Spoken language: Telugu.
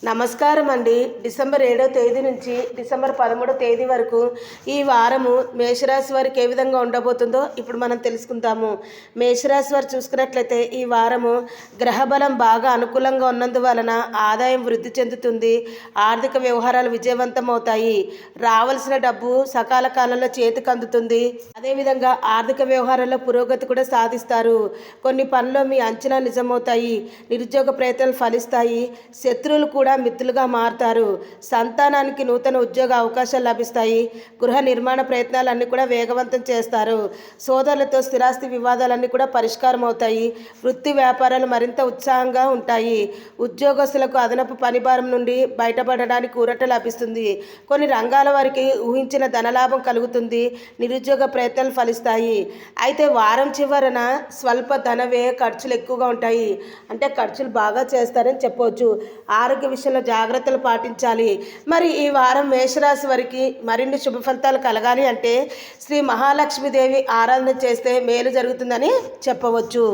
నమస్కారం అండి. డిసెంబర్ 7వ తేదీ నుంచి డిసెంబర్ 13వ తేదీ వరకు ఈ వారము మేషరాశి వారికి ఏ విధంగా ఉండబోతుందో ఇప్పుడు మనం తెలుసుకుందాము. మేషరాశి వారు చూసుకున్నట్లయితే ఈ వారము గ్రహబలం బాగా అనుకూలంగా ఉన్నందువలన ఆదాయం వృద్ధి చెందుతుంది. ఆర్థిక వ్యవహారాలు విజయవంతం అవుతాయి. రావాల్సిన డబ్బు సకాల కాలంలో చేతికి అందుతుంది. అదేవిధంగా ఆర్థిక వ్యవహారాల్లో పురోగతి కూడా సాధిస్తారు. కొన్ని పనుల్లో మీ అంచనా నిజమవుతాయి. నిరుద్యోగ ప్రయత్నాలు ఫలిస్తాయి. శత్రువులు కూడా మిత్రులుగా మారుతారు. సంతానానికి నూతన ఉద్యోగ అవకాశాలు లభిస్తాయి. గృహ నిర్మాణ ప్రయత్నాలన్నీ కూడా వేగవంతం చేస్తారు. సోదరులతో స్థిరాస్తి వివాదాలన్నీ కూడా పరిష్కారం అవుతాయి. వృత్తి వ్యాపారాలు మరింత ఉత్సాహంగా ఉంటాయి. ఉద్యోగస్తులకు అదనపు పనిభారం నుండి బయటపడడానికి ఊరట లభిస్తుంది. కొన్ని రంగాల వారికి ఊహించిన ధనలాభం కలుగుతుంది. నిరుద్యోగ ప్రయత్నాలు ఫలిస్తాయి. అయితే వారం చివరన స్వల్ప ధన వ్యయ ఖర్చులు ఎక్కువగా ఉంటాయి. అంటే ఖర్చులు బాగా చేస్తారని చెప్పవచ్చు. ఆరోగ్య విషయంలో జాగ్రత్తలు పాటించాలి. మరి ఈ వారం మేషరాశి వారికి మరిన్ని శుభ ఫలితాలు కలగాలి అంటే శ్రీ మహాలక్ష్మీదేవి ఆరాధన చేస్తే మేలు జరుగుతుందని చెప్పవచ్చు.